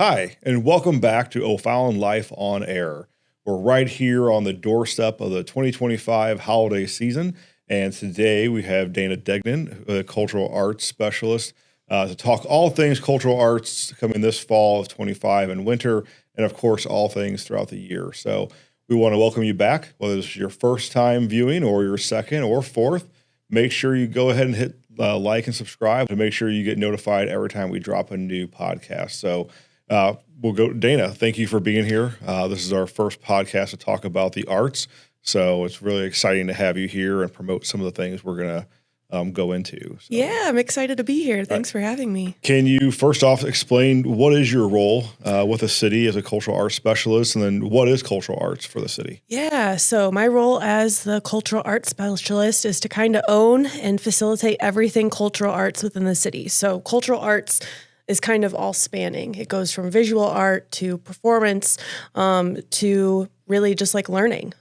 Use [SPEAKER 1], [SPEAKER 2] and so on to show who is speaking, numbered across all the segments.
[SPEAKER 1] Hi, and welcome back to O'Fallon Life on Air. We're right here on the doorstep of the 2025 holiday season, and today we have Dana Degnan, a cultural arts specialist, to talk all things cultural arts coming this fall of 25 and winter, and of course, all things throughout the year. So we want to welcome you back, whether it's your first time viewing or your second or fourth. Make sure you go ahead and hit like and subscribe to make sure you get notified every time we drop a new podcast. So we'll go, Dana, thank you for being here. This is our first podcast to talk about the arts. So it's really exciting to have you here and promote some of the things we're going to go into. So,
[SPEAKER 2] yeah, I'm excited to be here. Thanks for having me.
[SPEAKER 1] Can you first off explain what is your role with the city as a cultural arts specialist, and then what is cultural arts for the city?
[SPEAKER 2] Yeah, so my role as the cultural arts specialist is to kind of own and facilitate everything cultural arts within the city. So cultural arts is kind of all spanning. It goes from visual art to performance to really just like learning.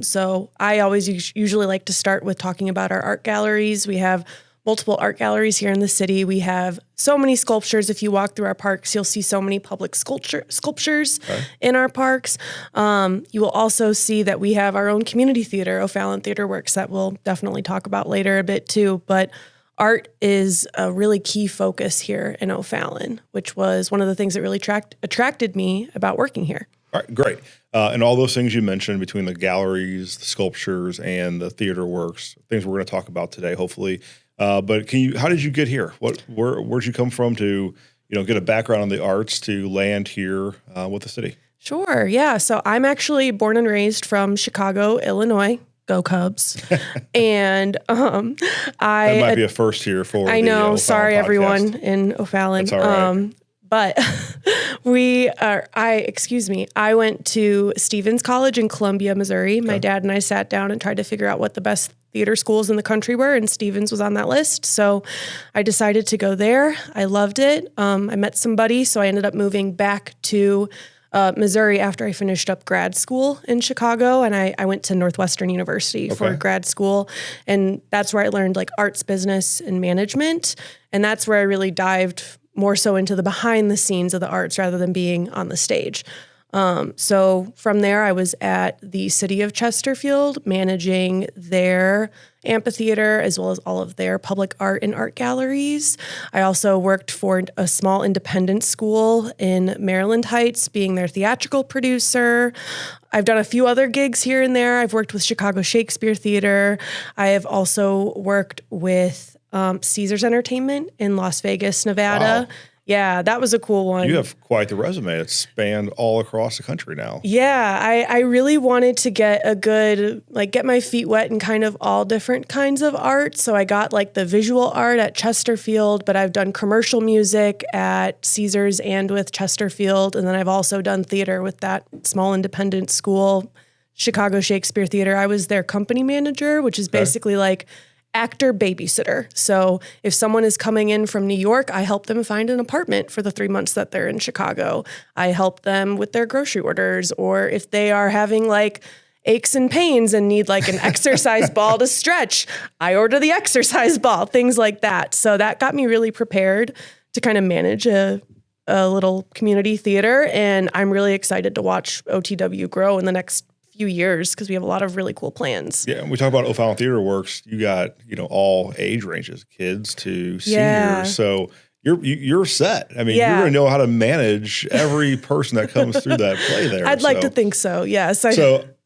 [SPEAKER 2] So I always usually like to start with talking about our art galleries. We have multiple art galleries here in the city. We have so many sculptures. If you walk through our parks, you'll see so many public sculptures in our parks. You will also see that we have our own community theater, OFallon Theater Works, that we'll definitely talk about later a bit too. But art is a really key focus here in O'Fallon, which was one of the things that really attracted me about working here.
[SPEAKER 1] All right, great. And all those things you mentioned between the galleries, the sculptures, and the theater works, things we're going to talk about today, hopefully. But how did you get here? Where'd you come from to, get a background on the arts to land here with the city?
[SPEAKER 2] Sure. Yeah. So I'm actually born and raised from Chicago, Illinois. Go Cubs. And that
[SPEAKER 1] might be a first here for
[SPEAKER 2] I know. Sorry,
[SPEAKER 1] podcast.
[SPEAKER 2] Everyone in O'Fallon.
[SPEAKER 1] That's all right.
[SPEAKER 2] But I went to Stevens College in Columbia, Missouri. My dad and I sat down and tried to figure out what the best theater schools in the country were, and Stevens was on that list. So I decided to go there. I loved it. I met somebody, so I ended up moving back to Missouri after I finished up grad school in Chicago, and I went to Northwestern University for grad school, and that's where I learned like arts, business, and management, and that's where I really dived more so into the behind the scenes of the arts rather than being on the stage. So from there, I was at the city of Chesterfield managing their amphitheater as well as all of their public art and art galleries. I also worked for a small independent school in Maryland Heights, being their theatrical producer. I've done a few other gigs here and there. I've worked with Chicago Shakespeare Theater. I have also worked with Caesars Entertainment in Las Vegas, Nevada. Wow. Yeah, that was a cool one.
[SPEAKER 1] You have quite the resume. It's spanned all across the country now.
[SPEAKER 2] Yeah, I really wanted to get get my feet wet in kind of all different kinds of art. So I got like the visual art at Chesterfield, but I've done commercial music at Caesars and with Chesterfield. And then I've also done theater with that small independent school, Chicago Shakespeare Theater. I was their company manager, which is basically like actor babysitter. So if someone is coming in from New York, I help them find an apartment for the 3 months that they're in Chicago. I help them with their grocery orders, or if they are having like aches and pains and need like an exercise ball to stretch, I order the exercise ball, things like that. So that got me really prepared to kind of manage a little community theater. And I'm really excited to watch OTW grow in the next few years because we have a lot of really cool plans.
[SPEAKER 1] Yeah, when we talk about OFallon Theater Works, you got all age ranges, kids to seniors.
[SPEAKER 2] Yeah.
[SPEAKER 1] So you're set. I mean, you're going to know how to manage every person that comes through that play there.
[SPEAKER 2] I'd like to think so. Yes.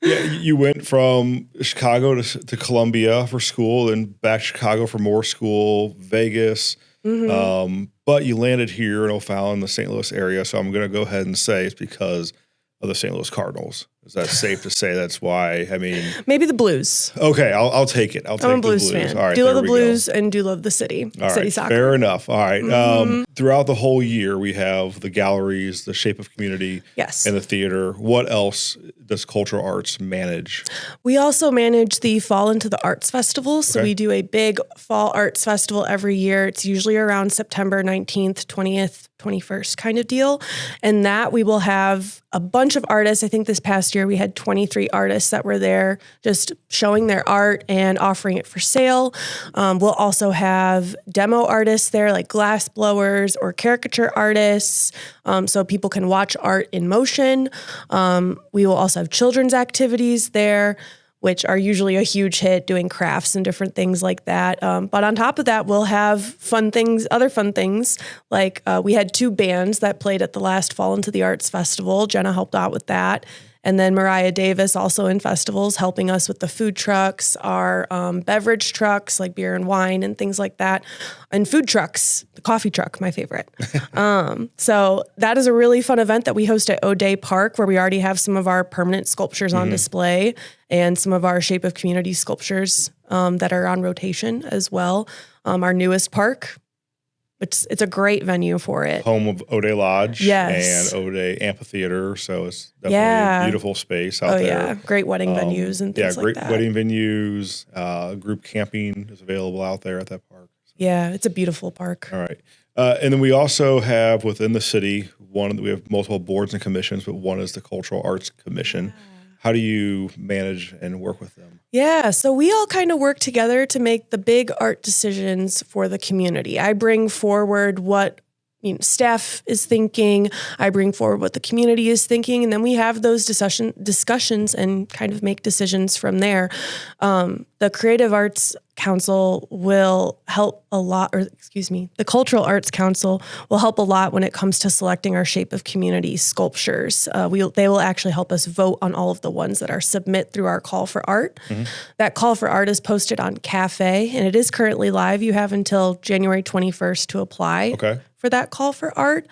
[SPEAKER 1] You went from Chicago to Columbia for school, then back to Chicago for more school, Vegas. Mm-hmm. But you landed here in O'Fallon, the St. Louis area. So I'm going to go ahead and say it's because of the St. Louis Cardinals. Is that safe to say that's why? I mean,
[SPEAKER 2] maybe the Blues.
[SPEAKER 1] Okay, I'll take it. I'm a Blues
[SPEAKER 2] fan.
[SPEAKER 1] All right,
[SPEAKER 2] do love the Blues and do love the city.
[SPEAKER 1] All
[SPEAKER 2] city
[SPEAKER 1] right,
[SPEAKER 2] soccer.
[SPEAKER 1] Fair enough. All right. Throughout the whole year, we have the galleries, the Shape of Community, and the theater. What else does cultural arts manage?
[SPEAKER 2] We also manage the Fall into the Arts Festival. So we do a big fall arts festival every year. It's usually around September 19th, 20th, 21st kind of deal. And that we will have a bunch of artists. I think this past last year, we had 23 artists that were there just showing their art and offering it for sale. We'll also have demo artists there, like glass blowers or caricature artists, so people can watch art in motion. We will also have children's activities there, which are usually a huge hit, doing crafts and different things like that. But on top of that, we'll have other fun things. Like we had 2 bands that played at the last Fall Into the Arts Festival. Jenna helped out with that. And then Mariah Davis, also in festivals, helping us with the food trucks, our beverage trucks, like beer and wine and things like that. And food trucks, the coffee truck, my favorite. So that is a really fun event that we host at O'Day Park, where we already have some of our permanent sculptures on display and some of our Shape of Community sculptures that are on rotation as well. Our newest park, it's a great venue for it.
[SPEAKER 1] Home of O'Day Lodge
[SPEAKER 2] yes.
[SPEAKER 1] and O'Day Amphitheater. So it's definitely a beautiful space out there.
[SPEAKER 2] Yeah, great wedding venues and things like that.
[SPEAKER 1] Yeah, great wedding venues. Group camping is available out there at that park.
[SPEAKER 2] Yeah, it's a beautiful park.
[SPEAKER 1] All right. And then we also have within the city, we have multiple boards and commissions, but one is the Cultural Arts Commission. Yeah. How do you manage and work with them?
[SPEAKER 2] Yeah, so we all kind of work together to make the big art decisions for the community. I bring forward what staff is thinking. I bring forward what the community is thinking, and then we have those discussions and kind of make decisions from there. The Creative Arts Council will help a lot, the Cultural Arts Council will help a lot when it comes to selecting our Shape of Community sculptures. They will actually help us vote on all of the ones that are submit through our Call for Art. Mm-hmm. That Call for Art is posted on Cafe, and it is currently live. You have until January 21st to apply for that Call for Art.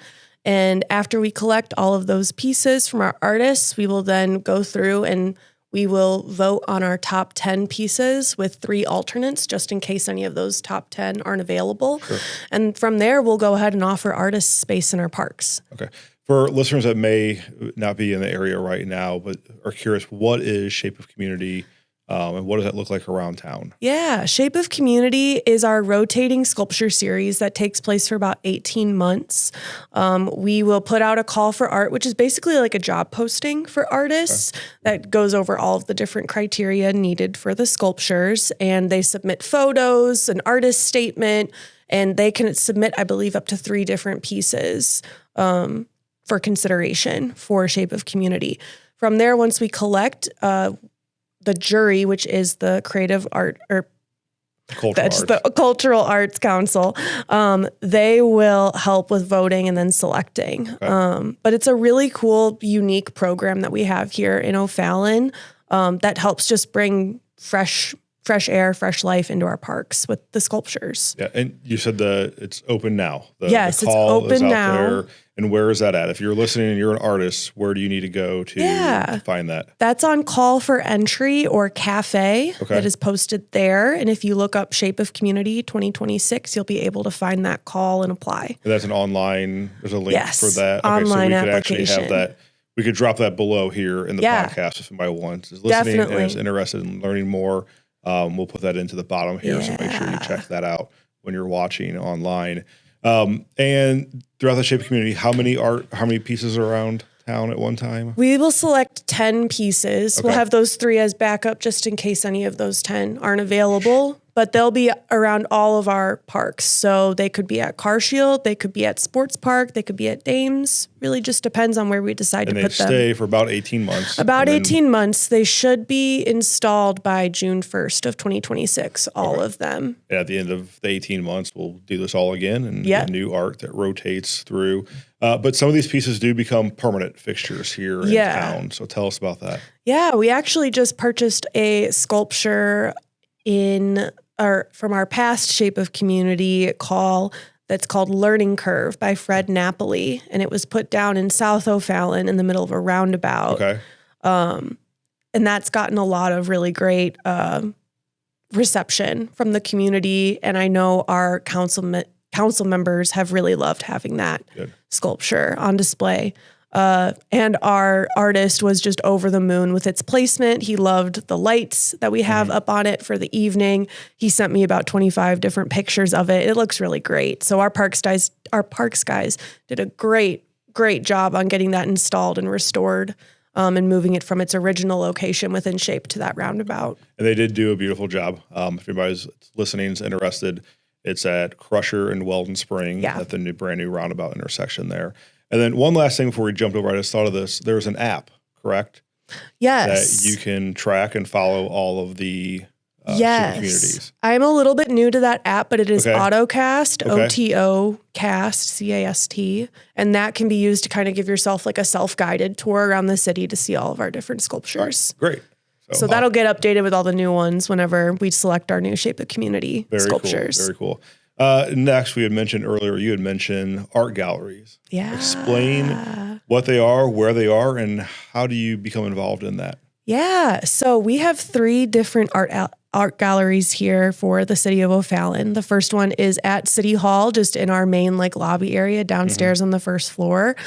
[SPEAKER 2] And after we collect all of those pieces from our artists, we will then go through and we will vote on our top 10 pieces with 3 alternates, just in case any of those top 10 aren't available. Sure. And from there, we'll go ahead and offer artists space in our parks.
[SPEAKER 1] Okay. For listeners that may not be in the area right now, but are curious, what is Shape of Community? And what does that look like around town? Yeah,
[SPEAKER 2] Shape of Community is our rotating sculpture series that takes place for about 18 months. We will put out a call for art, which is basically like a job posting for artists that goes over all of the different criteria needed for the sculptures. And they submit photos, an artist statement, and they can submit, I believe, up to 3 different pieces for consideration for Shape of Community. From there, once we collect the jury, which is the Creative Art or the Cultural Arts Council, they will help with voting and then selecting. Okay. But it's a really cool, unique program that we have here in O'Fallon that helps just bring fresh air, fresh life into our parks with the sculptures.
[SPEAKER 1] Yeah, and you said it's open now.
[SPEAKER 2] Yes,
[SPEAKER 1] the call
[SPEAKER 2] it's open
[SPEAKER 1] is out
[SPEAKER 2] now.
[SPEAKER 1] There. And where is that at? If you're listening and you're an artist, where do you need to go to find that?
[SPEAKER 2] That's on Call for Entry or Cafe that is posted there. And if you look up Shape of Community 2026, you'll be able to find that call and apply.
[SPEAKER 1] And that's an online, there's a link for that.
[SPEAKER 2] Online
[SPEAKER 1] so we could
[SPEAKER 2] application.
[SPEAKER 1] Actually have that. We could drop that below here in the podcast if somebody wants is listening and is interested in learning more. We'll put that into the bottom here, so make sure you check that out when you're watching online. And throughout the Shape Community, how many pieces are around town at one time?
[SPEAKER 2] We will select 10 pieces. Okay. We'll have those 3 as backup just in case any of those 10 aren't available. But they'll be around all of our parks. So they could be at CarShield, they could be at Sports Park, they could be at Dames. Really just depends on where we decide to put them.
[SPEAKER 1] And they stay for about 18 months.
[SPEAKER 2] About 18 months. They should be installed by June 1st of 2026, all of them.
[SPEAKER 1] And at the end of the 18 months, we'll do this all again and get new art that rotates through. But some of these pieces do become permanent fixtures here in town. So tell us about that.
[SPEAKER 2] Yeah, we actually just purchased a sculpture from our past Shape of Community call that's called Learning Curve by Fred Napoli. And it was put down in South O'Fallon in the middle of a roundabout.
[SPEAKER 1] Okay.
[SPEAKER 2] And that's gotten a lot of really great reception from the community. And I know our council members have really loved having that sculpture on display. And our artist was just over the moon with its placement. He loved the lights that we have up on it for the evening. He sent me about 25 different pictures of it. It looks really great. So our parks guys did a great job on getting that installed and restored. and moving it from its original location within shape to that roundabout.
[SPEAKER 1] And they did do a beautiful job. If anybody's listening is interested, it's at Crusher and Weldon Spring at the brand new roundabout intersection there. And then one last thing before we jumped over, I just thought of this. There's an app, correct?
[SPEAKER 2] Yes.
[SPEAKER 1] That you can track and follow all of the communities.
[SPEAKER 2] I'm a little bit new to that app, but it is AutoCast, OTO Cast, CAST. And that can be used to kind of give yourself like a self-guided tour around the city to see all of our different sculptures.
[SPEAKER 1] Right. Great.
[SPEAKER 2] So that'll get updated with all the new ones whenever we select our new Shape of Community sculptures.
[SPEAKER 1] Very cool. Next, you had mentioned art galleries.
[SPEAKER 2] Yeah.
[SPEAKER 1] Explain what they are, where they are, and how do you become involved in that?
[SPEAKER 2] Yeah. So we have 3 different art galleries here for the city of O'Fallon. The first one is at City Hall, just in our main lobby area downstairs on the first floor.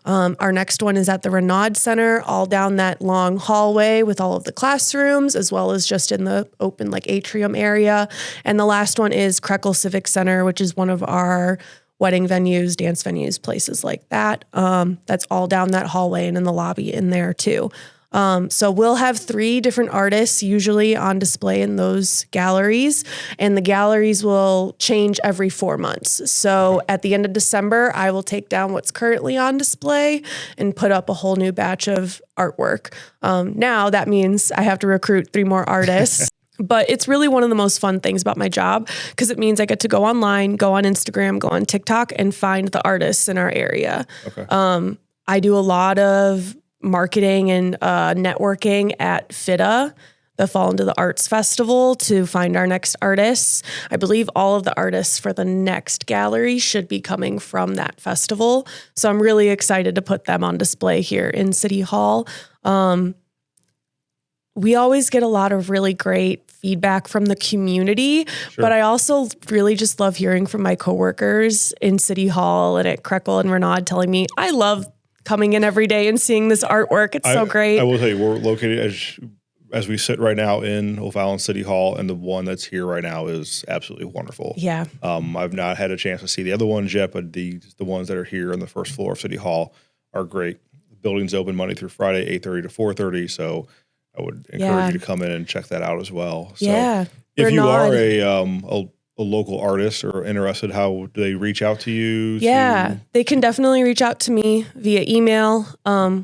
[SPEAKER 2] Our next one is at the Ren Adams Center, all down that long hallway with all of the classrooms, as well as just in the open atrium area. And the last one is Krekel Civic Center, which is one of our wedding venues, dance venues, places like that. That's all down that hallway and in the lobby in there too. So we'll have 3 different artists usually on display in those galleries, and the galleries will change every 4 months. So at the end of December, I will take down what's currently on display and put up a whole new batch of artwork. Now that means I have to recruit 3 more artists. But it's really one of the most fun things about my job because it means I get to go online, go on Instagram, go on TikTok, and find the artists in our area. Okay. I do a lot of marketing and networking at FITA, the Fall into the Arts Festival, to find our next artists. I believe all of the artists for the next gallery should be coming from that festival. So I'm really excited to put them on display here in City Hall. We always get a lot of really great feedback from the community, but I also really just love hearing from my coworkers in City Hall and at Krekel and Ren Adams telling me, I love coming in every day and seeing this artwork. It's so great.
[SPEAKER 1] I will tell you, we're located as we sit right now in O'Fallon City Hall, and the one that's here right now is absolutely wonderful.
[SPEAKER 2] Yeah.
[SPEAKER 1] I've not had a chance to see the other ones yet, but the ones that are here on the first floor of City Hall are great. The building's open Monday through Friday, 8:30 to 4:30. So I would encourage you to come in and check that out as well. So if you are a local artist or interested, how do they reach out to you?
[SPEAKER 2] Yeah, they can definitely reach out to me via email,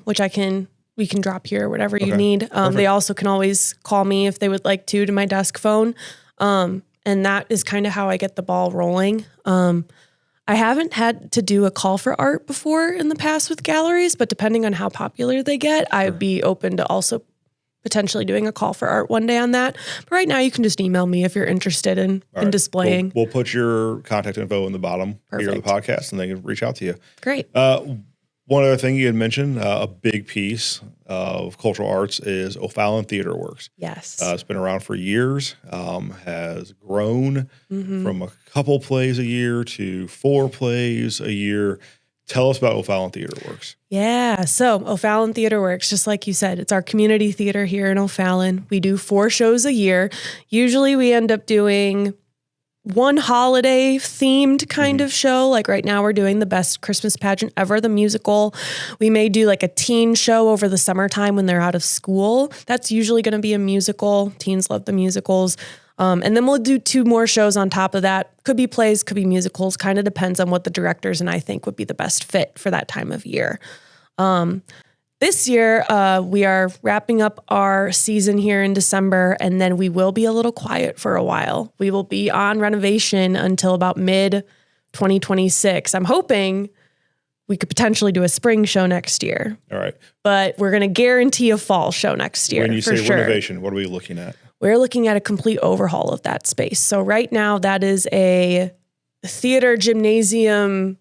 [SPEAKER 2] which we can drop here, whatever you need. They also can always call me if they would like to my desk phone. And that is kind of how I get the ball rolling. I haven't had to do a call for art before in the past with galleries, but depending on how popular they get, I'd be open to also potentially doing a call for art one day on that. But right now you can just email me if you're interested in displaying.
[SPEAKER 1] We'll put your contact info in the bottom here of the podcast and they can reach out to you.
[SPEAKER 2] Great.
[SPEAKER 1] One other thing you had mentioned, a big piece of cultural arts is O'Fallon Theater Works.
[SPEAKER 2] Yes.
[SPEAKER 1] It's been around for years, has grown from a couple plays a year to 4 plays a year. Tell us about OFallon Theater Works.
[SPEAKER 2] Yeah, so OFallon Theater Works, just like you said, it's our community theater here in O'Fallon. We do 4 shows a year. Usually we end up doing one holiday themed kind of show. Like right now we're doing the Best Christmas Pageant Ever, the musical. We may do like a teen show over the summertime when they're out of school. That's usually going to be a musical. Teens love the musicals. And then we'll do 2 more shows on top of that. Could be plays, could be musicals. Kind of depends on what the directors and I think would be the best fit for that time of year. This year, we are wrapping up our season here in December, and then we will be a little quiet for a while. We will be on renovation until about mid-2026. I'm hoping we could potentially do a spring show next year.
[SPEAKER 1] All right.
[SPEAKER 2] But we're going to guarantee a fall show next year.
[SPEAKER 1] When you say renovation, what are we looking at?
[SPEAKER 2] We're looking at a complete overhaul of that space. So right now, that is a theater gymnasium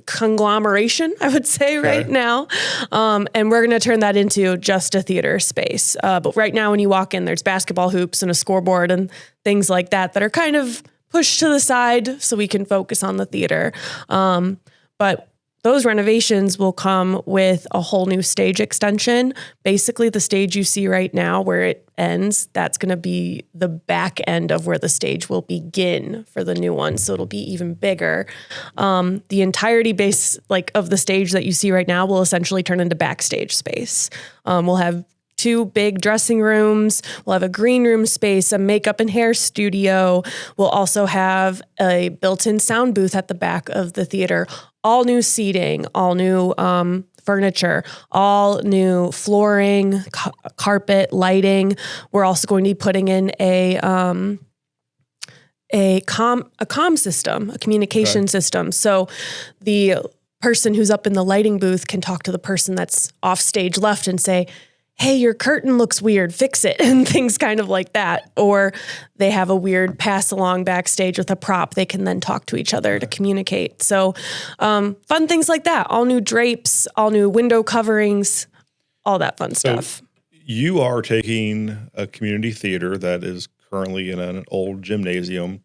[SPEAKER 2] conglomeration, I would say right now. And we're going to turn that into just a theater space. But right now when you walk in, there's basketball hoops and a scoreboard and things like that are kind of pushed to the side so we can focus on the theater. But those renovations will come with a whole new stage extension. Basically, the stage you see right now where it ends, that's going to be the back end of where the stage will begin for the new one. So it'll be even bigger. The entirety base of the stage that you see right now will essentially turn into backstage space. We'll have 2 big dressing rooms. We'll have a green room space, a makeup and hair studio. We'll also have a built-in sound booth at the back of the theater. All new seating, all new furniture, all new flooring, carpet, lighting. We're also going to be putting in a comm system, a communication system. So the person who's up in the lighting booth can talk to the person that's off stage left and say, hey, your curtain looks weird, fix it, and things kind of like that. Or they have a weird pass along backstage with a prop. They can then talk to each other to communicate. So fun things like that. All new drapes, all new window coverings, all that fun stuff.
[SPEAKER 1] You are taking a community theater that is currently in an old gymnasium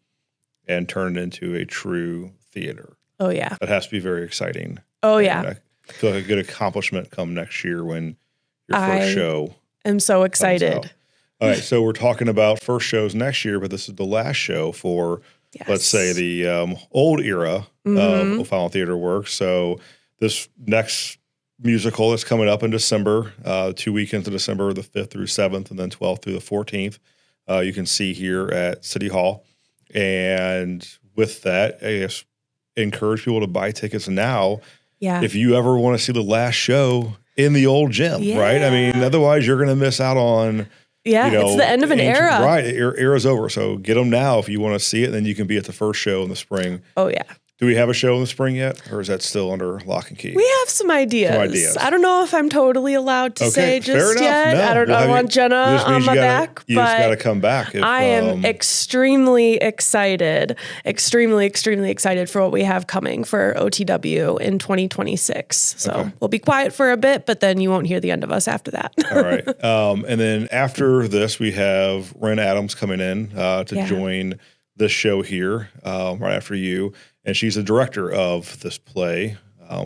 [SPEAKER 1] and turned it into a true theater.
[SPEAKER 2] Oh, yeah.
[SPEAKER 1] That has to be very exciting.
[SPEAKER 2] Oh,
[SPEAKER 1] and
[SPEAKER 2] yeah.
[SPEAKER 1] I feel like a good accomplishment come next year when your first show.
[SPEAKER 2] I'm so excited.
[SPEAKER 1] All right, so we're talking about first shows next year, but this is the last show for, let's say, the old era of O'Fallon Theater Works. So this next musical that's coming up in December, 2 weekends of December, the 5th through 7th, and then 12th through the 14th, you can see here at City Hall. And with that, I guess, encourage people to buy tickets now.
[SPEAKER 2] Yeah.
[SPEAKER 1] If you ever want to see the last show in the old gym, right? I mean, otherwise you're going to miss out on,
[SPEAKER 2] it's the end of an era.
[SPEAKER 1] Right. Era's over. So get them now if you want to see it. Then you can be at the first show in the spring.
[SPEAKER 2] Oh, yeah.
[SPEAKER 1] Do we have a show in the spring yet? Or is that still under lock and key?
[SPEAKER 2] We have some ideas. I don't know if I'm totally allowed to say just yet.
[SPEAKER 1] No.
[SPEAKER 2] I don't know. I want Jenna on my back.
[SPEAKER 1] You just got to come back.
[SPEAKER 2] I am extremely excited for what we have coming for OTW in 2026. So we'll be quiet for a bit, but then you won't hear the end of us after that.
[SPEAKER 1] All right. And then after this, we have Ren Adams coming in to join this show here right after you. And she's the director of this play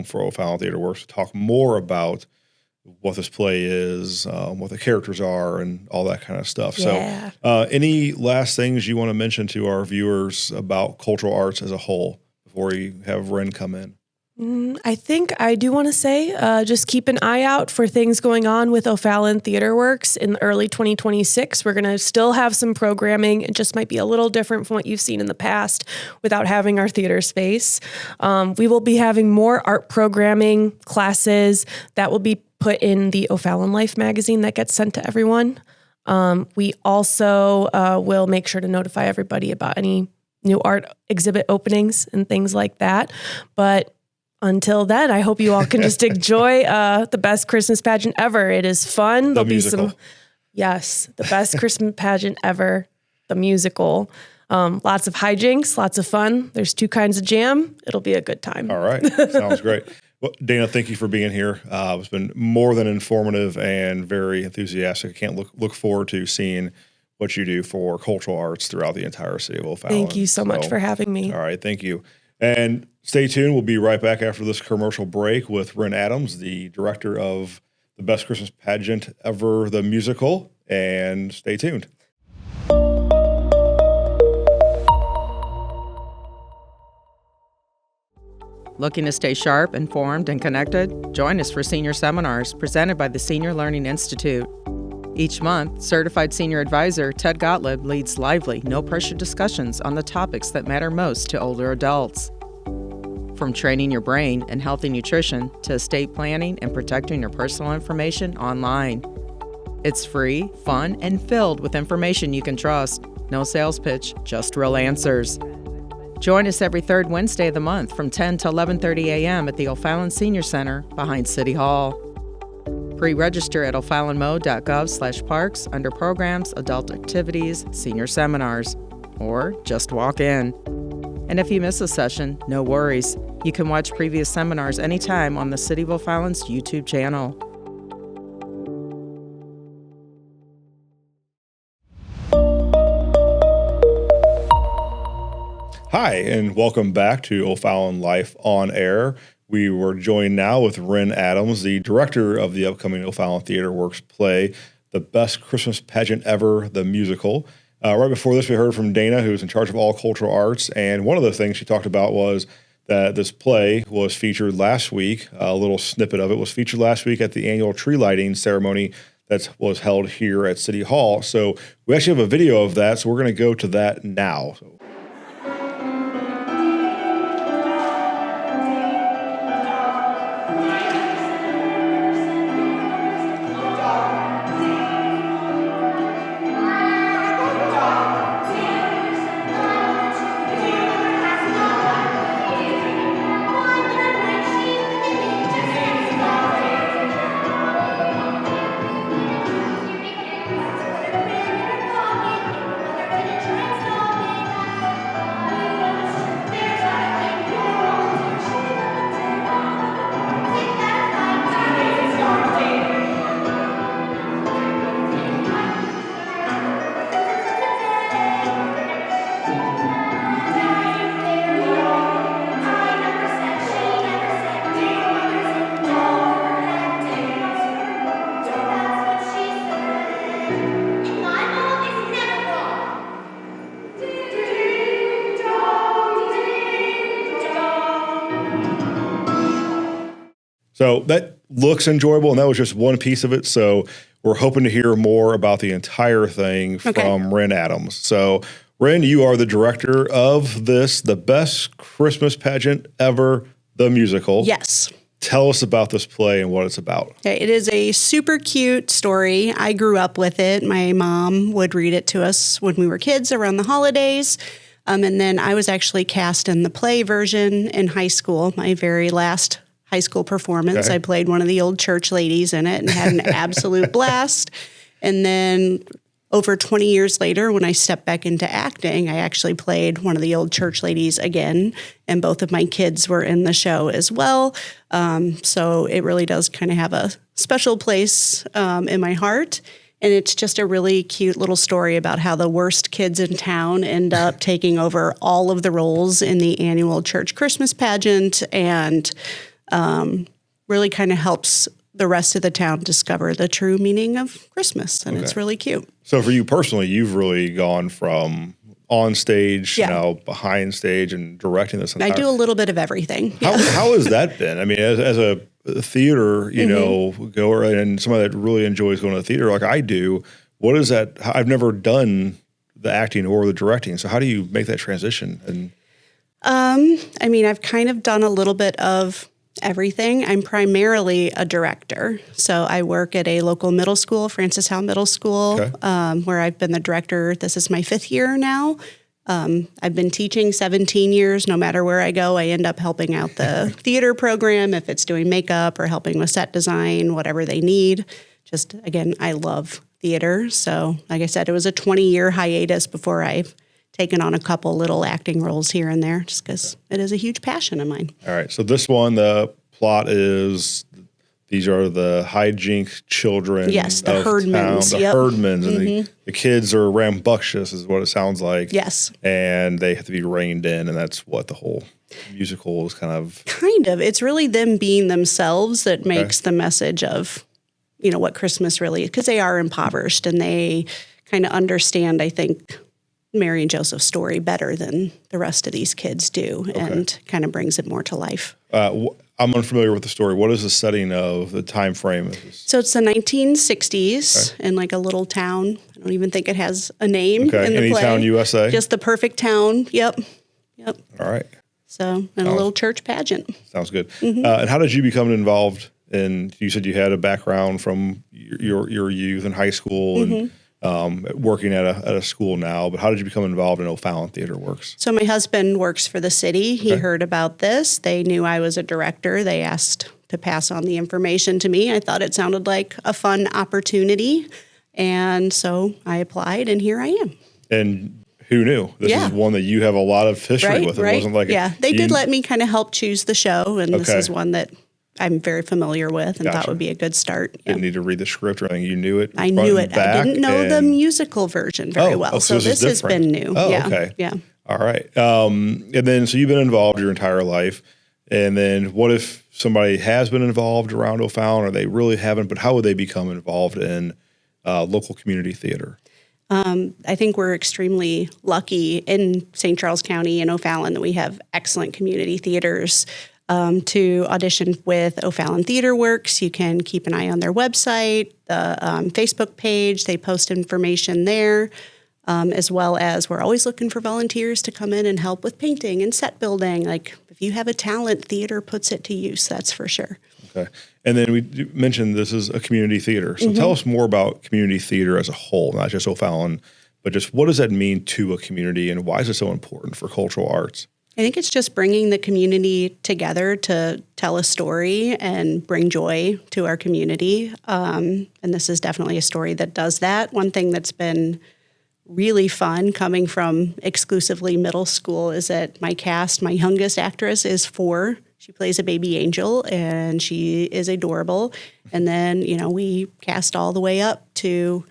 [SPEAKER 1] for O'Fallon Theater Works to talk more about what this play is, what the characters are, and all that kind of stuff.
[SPEAKER 2] Yeah.
[SPEAKER 1] So any last things you want to mention to our viewers about cultural arts as a whole before you have Ren come in?
[SPEAKER 2] I think I do want to say just keep an eye out for things going on with O'Fallon Theater Works in early 2026. We're going to still have some programming. It just might be a little different from what you've seen in the past without having our theater space. We will be having more art programming classes that will be put in the O'Fallon Life magazine that gets sent to everyone. We also will make sure to notify everybody about any new art exhibit openings and things like that. But until then, I hope you all can just enjoy the best Christmas pageant ever. It is fun. There'll be the best Christmas pageant ever, the musical. Lots of hijinks, lots of fun. There's 2 kinds of jam. It'll be a good time.
[SPEAKER 1] All right. Sounds great. Well, Dana, thank you for being here. It's been more than informative and very enthusiastic. I can't look forward to seeing what you do for cultural arts throughout the entire city of O'Fallon.
[SPEAKER 2] Thank you so much for having me.
[SPEAKER 1] All right. Thank you. And stay tuned. We'll be right back after this commercial break with Ren Adams, the director of the Best Christmas Pageant Ever, the musical. And stay tuned.
[SPEAKER 3] Looking to stay sharp, informed, and connected? Join us for senior seminars presented by the Senior Learning Institute. Each month, Certified Senior Advisor Ted Gottlieb leads lively, no-pressure discussions on the topics that matter most to older adults. From training your brain and healthy nutrition to estate planning and protecting your personal information online. It's free, fun, and filled with information you can trust. No sales pitch, just real answers. Join us every 3rd Wednesday of the month from 10 to 11:30 a.m. at the O'Fallon Senior Center behind City Hall. Pre-register at o'fallonmo.gov/parks under Programs, Adult Activities, Senior Seminars, or just walk in. And if you miss a session, no worries. You can watch previous seminars anytime on the City of O'Fallon's YouTube channel.
[SPEAKER 1] Hi, and welcome back to O'Fallon Life on Air We were joined now with Ren Adams, the director of the upcoming O'Fallon Theater Works play, The Best Christmas Pageant Ever, the musical. Right before this, we heard from Dana, who's in charge of all cultural arts. And one of the things she talked about was that this play was featured last week. A little snippet of it was featured last week at the annual tree lighting ceremony that was held here at City Hall. So we actually have a video of that, so we're going to go to that now. So that looks enjoyable, and that was just one piece of it. So we're hoping to hear more about the entire thing from Ren Adams. So Ren, you are the director of this, The Best Christmas Pageant Ever, the musical.
[SPEAKER 4] Yes.
[SPEAKER 1] Tell us about this play and what it's about.
[SPEAKER 4] Okay, it is a super cute story. I grew up with it. My mom would read it to us when we were kids around the holidays. And then I was actually cast in the play version in high school, my very last high school performance. I played one of the old church ladies in it and had an absolute blast. And then over 20 years later, when I stepped back into acting, I actually played one of the old church ladies again. And both of my kids were in the show as well. So it really does kind of have a special place in my heart. And it's just a really cute little story about how the worst kids in town end up taking over all of the roles in the annual church Christmas pageant, and really kind of helps the rest of the town discover the true meaning of Christmas. And it's really cute.
[SPEAKER 1] So for you personally, you've really gone from on stage, now behind stage, and directing this entire.
[SPEAKER 4] I do a little bit of everything.
[SPEAKER 1] How has that been? I mean, as a theater, goer and somebody that really enjoys going to the theater like I do, what is that? I've never done the acting or the directing. So how do you make that transition? And
[SPEAKER 4] I mean, I've kind of done a little bit of everything. I'm primarily a director. So I work at a local middle school, Francis Howe Middle School, where I've been the director. This is my 5th year now. I've been teaching 17 years. No matter where I go, I end up helping out the theater program, if it's doing makeup or helping with set design, whatever they need. Just, again, I love theater. So like I said, it was a 20-year hiatus before I've taken on a couple little acting roles here and there, just because it is a huge passion of mine.
[SPEAKER 1] All right. So this one, the plot is these are the hijinks children.
[SPEAKER 4] Yes, the Herdmans.
[SPEAKER 1] The Herdmans. And the kids are rambunctious is what it sounds like.
[SPEAKER 4] Yes.
[SPEAKER 1] And they have to be reined in, and that's what the whole musical is kind of.
[SPEAKER 4] It's really them being themselves that makes the message of, what Christmas really is, because they are impoverished and they kind of understand, I think, Mary and Joseph's story better than the rest of these kids do, and kind of brings it more to life.
[SPEAKER 1] I'm unfamiliar with the story. What is the setting of the time frame?
[SPEAKER 4] So it's the 1960s in like a little town. I don't even think it has a name in the
[SPEAKER 1] Any
[SPEAKER 4] play.
[SPEAKER 1] town, USA?
[SPEAKER 4] Just the perfect town. Yep.
[SPEAKER 1] All right.
[SPEAKER 4] So, and a little church pageant.
[SPEAKER 1] Sounds good. And how did you become involved in, you said you had a background from your youth in high school and working at a school now, but how did you become involved in O'Fallon Theater Works?
[SPEAKER 4] So my husband works for the city. He heard about this. They knew I was a director. They asked to pass on the information to me. I thought it sounded like a fun opportunity. And so I applied, and here I am.
[SPEAKER 1] And who knew? This is one that you have a lot of history with. It wasn't like
[SPEAKER 4] they did let me kind of help choose the show, and this is one that I'm very familiar with and thought would be a good start.
[SPEAKER 1] Didn't need to read the script or anything. You knew it.
[SPEAKER 4] I knew it. I didn't know the musical version very well. So this has been new.
[SPEAKER 1] Oh, okay.
[SPEAKER 4] Yeah.
[SPEAKER 1] All right. And then, so you've been involved your entire life. And then what if somebody has been involved around O'Fallon or they really haven't, but how would they become involved in local community theater?
[SPEAKER 4] I think we're extremely lucky in St. Charles County and O'Fallon that we have excellent community theaters. To audition with O'Fallon Theater Works, you can keep an eye on their website, the Facebook page. They post information there, as well as we're always looking for volunteers to come in and help with painting and set building. Like if you have a talent, theater puts it to use, that's for sure.
[SPEAKER 1] Okay. And then we mentioned this is a community theater. So tell us more about community theater as a whole, not just O'Fallon, but just what does that mean to a community and why is it so important for cultural arts?
[SPEAKER 4] I think it's just bringing the community together to tell a story and bring joy to our community. And this is definitely a story that does that. One thing that's been really fun coming from exclusively middle school is that my cast, my youngest actress is 4. She plays a baby angel and she is adorable. And then, we cast all the way up to,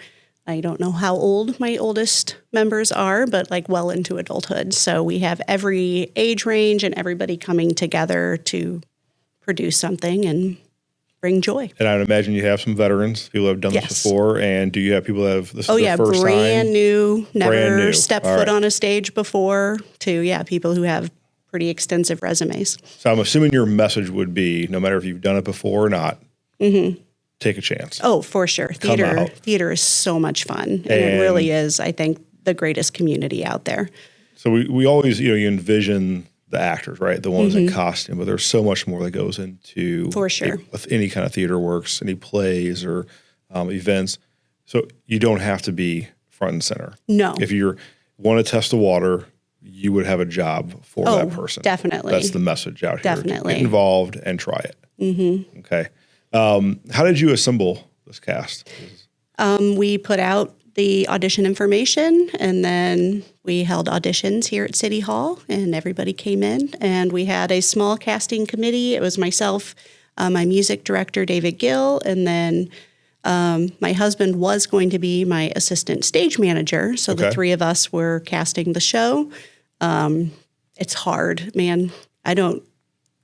[SPEAKER 4] I don't know how old my oldest members are, but like well into adulthood. So we have every age range and everybody coming together to produce something and bring joy.
[SPEAKER 1] And I would imagine you have some veterans, people who have done this before. And do you have people that have this is their first
[SPEAKER 4] brand
[SPEAKER 1] time?
[SPEAKER 4] New, never
[SPEAKER 1] Brand new.
[SPEAKER 4] stepped
[SPEAKER 1] All
[SPEAKER 4] foot
[SPEAKER 1] right.
[SPEAKER 4] on a stage before, to people who have pretty extensive resumes.
[SPEAKER 1] So I'm assuming your message would be, no matter if you've done it before or not, take a chance.
[SPEAKER 4] Oh, for sure.
[SPEAKER 1] out.
[SPEAKER 4] Theater is so much fun. And it really is, I think, the greatest community out there.
[SPEAKER 1] So we always, you envision the actors, right? The ones in costume, but there's so much more that goes into
[SPEAKER 4] For sure.
[SPEAKER 1] with any kind of theater works, any plays or events. So you don't have to be front and center.
[SPEAKER 4] No.
[SPEAKER 1] If you want to test the water, you would have a job for that person.
[SPEAKER 4] Definitely.
[SPEAKER 1] That's the message out here.
[SPEAKER 4] Definitely.
[SPEAKER 1] Get involved and try it. Mm-hmm. Okay. How did you assemble this cast?
[SPEAKER 4] We put out the audition information, and then we held auditions here at City Hall, and everybody came in. And we had a small casting committee. It was myself, my music director, David Gill, and then my husband was going to be my assistant stage manager. So the 3 of us were casting the show. It's hard, man. I don't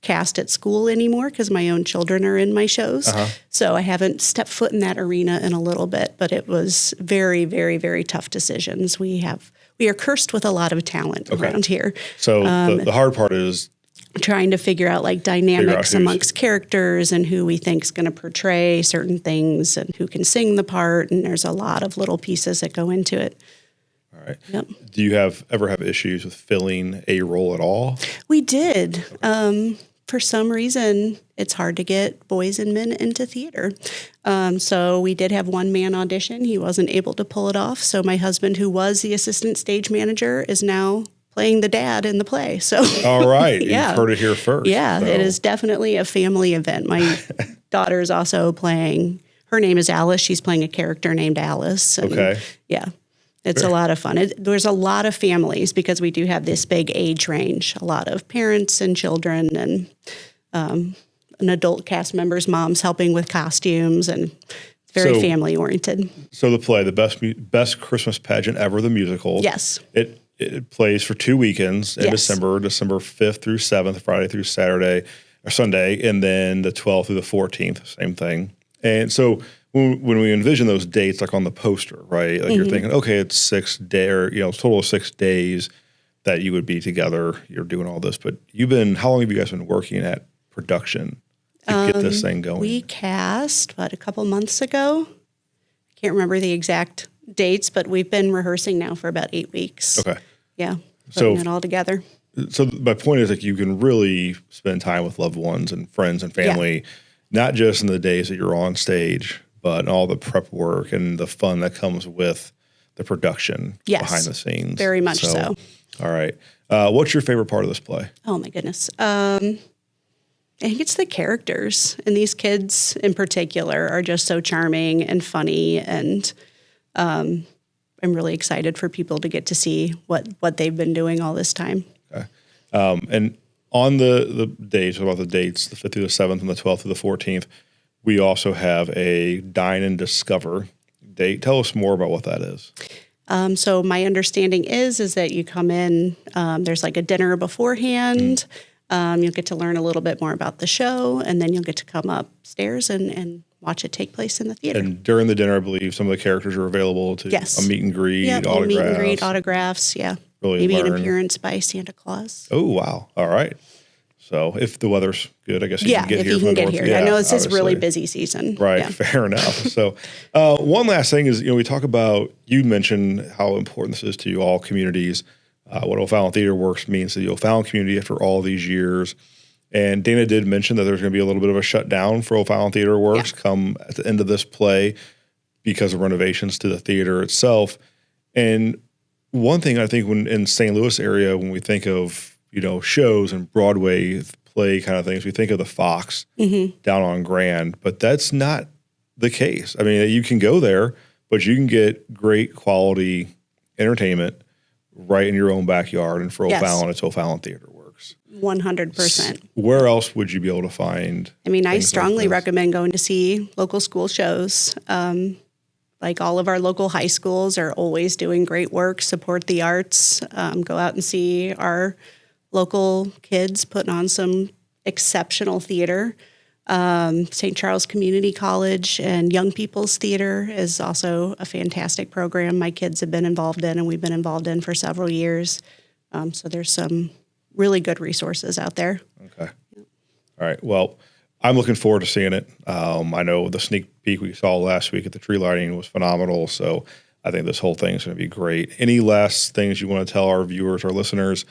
[SPEAKER 4] cast at school anymore because my own children are in my shows. So I haven't stepped foot in that arena in a little bit, but it was very, very, very tough decisions. We are cursed with a lot of talent around here.
[SPEAKER 1] So the hard part is
[SPEAKER 4] trying to figure out like dynamics amongst characters and who we think is going to portray certain things and who can sing the part. And there's a lot of little pieces that go into it.
[SPEAKER 1] all right.
[SPEAKER 4] Yep.
[SPEAKER 1] Do you ever have issues with filling a role at all?
[SPEAKER 4] We did. For some reason, it's hard to get boys and men into theater. So we did have one man audition. He wasn't able to pull it off. So my husband, who was the assistant stage manager, is now playing the dad in the play. So
[SPEAKER 1] All right.
[SPEAKER 4] Yeah.
[SPEAKER 1] You've heard it here first.
[SPEAKER 4] yeah,
[SPEAKER 1] So-
[SPEAKER 4] it is definitely a family event. My daughter is also playing. Her name is Alice. She's playing a character named Alice. And
[SPEAKER 1] Okay.
[SPEAKER 4] yeah. It's a lot of fun. There's a lot of families because we do have this big age range, a lot of parents and children and an adult cast members, moms helping with costumes, and it's very
[SPEAKER 1] So-
[SPEAKER 4] family oriented.
[SPEAKER 1] So the play, the best Christmas pageant ever, the musical.
[SPEAKER 4] Yes.
[SPEAKER 1] It plays for 2 weekends in
[SPEAKER 4] Yes.
[SPEAKER 1] December 5th through 7th, Friday through Saturday or Sunday, and then the 12th through the 14th, same thing. And so when we envision those dates, like on the poster, right? Like you're thinking, okay, it's 6 day or, total of 6 days that you would be together. You're doing all this, but how long have you guys been working at production to get this thing going?
[SPEAKER 4] We cast, a couple months ago? I can't remember the exact dates, but we've been rehearsing now for about 8 weeks.
[SPEAKER 1] Okay.
[SPEAKER 4] Yeah.
[SPEAKER 1] So-
[SPEAKER 4] Putting it all together.
[SPEAKER 1] So my point is, like, you can really spend time with loved ones and friends and family, not just in the days that you're on stage, but all the prep work and the fun that comes with the production behind the scenes.
[SPEAKER 4] Very much so.
[SPEAKER 1] All right. What's your favorite part of this play?
[SPEAKER 4] Oh my goodness. I think it's the characters, and these kids in particular are just so charming and funny, and I'm really excited for people to get to see what they've been doing all this time.
[SPEAKER 1] Okay. And on the dates, what about the dates, the 5th through the 7th and the 12th through the 14th, we also have a Dine and Discover date. Tell us more about what that is.
[SPEAKER 4] So my understanding is that you come in, there's like a dinner beforehand. You'll get to learn a little bit more about the show, and then you'll get to come upstairs and watch it take place in the theater.
[SPEAKER 1] And during the dinner, I believe some of the characters are available to
[SPEAKER 4] Yes.
[SPEAKER 1] a meet and greet,
[SPEAKER 4] Yeah,
[SPEAKER 1] autographs.
[SPEAKER 4] meet and greet, autographs, yeah.
[SPEAKER 1] Really
[SPEAKER 4] Maybe
[SPEAKER 1] learn.
[SPEAKER 4] an appearance by Santa Claus.
[SPEAKER 1] Oh, wow. All right. So if the weather's good, I guess you can get
[SPEAKER 4] if
[SPEAKER 1] here
[SPEAKER 4] you
[SPEAKER 1] from
[SPEAKER 4] can
[SPEAKER 1] the
[SPEAKER 4] get
[SPEAKER 1] north.
[SPEAKER 4] here.
[SPEAKER 1] Yeah,
[SPEAKER 4] I know it's this really
[SPEAKER 1] obviously.
[SPEAKER 4] busy season.
[SPEAKER 1] Right,
[SPEAKER 4] Yeah.
[SPEAKER 1] fair enough. So one last thing is, we talk about, you mentioned how important this is to all communities, what O'Fallon Theater Works means to the O'Fallon community after all these years. And Dana did mention that there's going to be a little bit of a shutdown for O'Fallon Theater Works come at the end of this play because of renovations to the theater itself. And one thing I think when in St. Louis area, when we think of, shows and Broadway play kind of things, we think of the Fox down on Grand, but that's not the case. I mean, you can go there, but you can get great quality entertainment right in your own backyard. And for O'Fallon, it's O'Fallon Theater Works.
[SPEAKER 4] 100%.
[SPEAKER 1] Where else would you be able to find?
[SPEAKER 4] I mean, I
[SPEAKER 1] things like
[SPEAKER 4] strongly
[SPEAKER 1] this?
[SPEAKER 4] recommend going to see local school shows. Like all of our local high schools are always doing great work, support the arts, go out and see our local kids putting on some exceptional theater. St. Charles Community College and Young People's Theater is also a fantastic program my kids have been involved in and we've been involved in for several years. So there's some really good resources out there.
[SPEAKER 1] Okay. All right. Well, I'm looking forward to seeing it. I know the sneak peek we saw last week at the tree lighting was phenomenal. So I think this whole thing is going to be great. Any last things you want to tell our viewers or listeners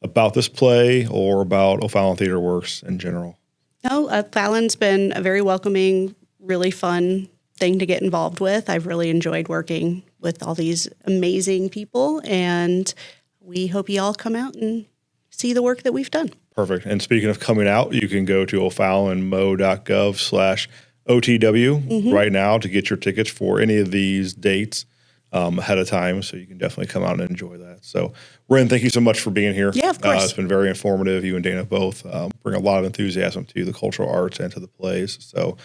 [SPEAKER 1] about this play or about O'Fallon Theater Works in general?
[SPEAKER 4] No, Fallon's been a very welcoming, really fun thing to get involved with. I've really enjoyed working with all these amazing people, and we hope you all come out and see the work that we've done.
[SPEAKER 1] Perfect. And speaking of coming out, you can go to OFallonMo.gov/OTW right now to get your tickets for any of these dates ahead of time. So you can definitely come out and enjoy that. So Ren, thank you so much for being here.
[SPEAKER 4] Yeah, of course.
[SPEAKER 1] It's been very informative. You and Dana both bring a lot of enthusiasm to the cultural arts and to the plays. So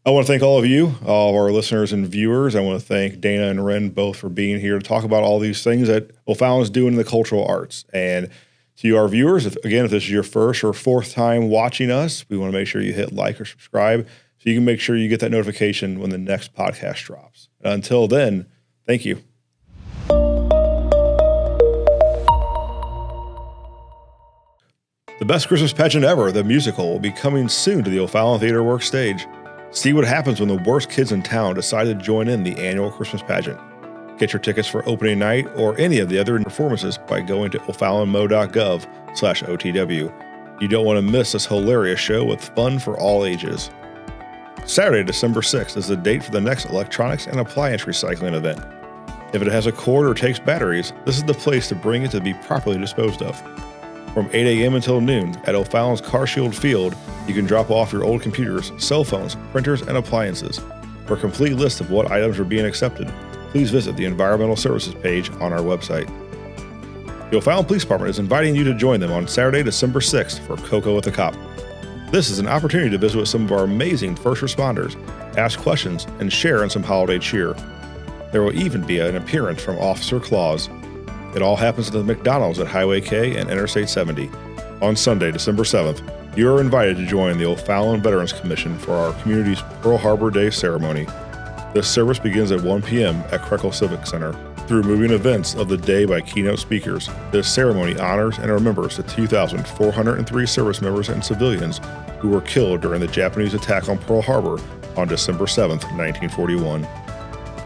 [SPEAKER 1] I want to thank all of you, all of our listeners and viewers. I want to thank Dana and Ren both for being here to talk about all these things that O'Fallon is doing in the cultural arts. And to our viewers, if this is your first or fourth time watching us, we want to make sure you hit like or subscribe so you can make sure you get that notification when the next podcast drops. Until then, thank you. The Best Christmas Pageant Ever, the musical, will be coming soon to the O'Fallon Theater Works stage. See what happens when the worst kids in town decide to join in the annual Christmas pageant. Get your tickets for opening night or any of the other performances by going to OFallonMo.gov/OTW. You don't want to miss this hilarious show with fun for all ages. Saturday, December 6th is the date for the next electronics and appliance recycling event. If it has a cord or takes batteries, this is the place to bring it to be properly disposed of. From 8 a.m. until noon at O'Fallon's CarShield Field, you can drop off your old computers, cell phones, printers, and appliances. For a complete list of what items are being accepted, please visit the Environmental Services page on our website. The O'Fallon Police Department is inviting you to join them on Saturday, December 6th for Cocoa with a Cop. This is an opportunity to visit with some of our amazing first responders, ask questions, and share in some holiday cheer. There will even be an appearance from Officer Claus. It all happens at the McDonald's at Highway K and Interstate 70. On Sunday, December 7th, you are invited to join the O'Fallon Veterans Commission for our community's Pearl Harbor Day ceremony. This service begins at 1 p.m. at Krekel Civic Center. Through moving events of the day by keynote speakers, this ceremony honors and remembers the 2,403 service members and civilians who were killed during the Japanese attack on Pearl Harbor on December 7th, 1941.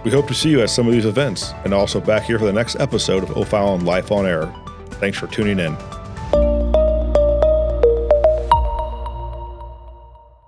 [SPEAKER 1] We hope to see you at some of these events and also back here for the next episode of O'Fallon Life on Air. Thanks for tuning in.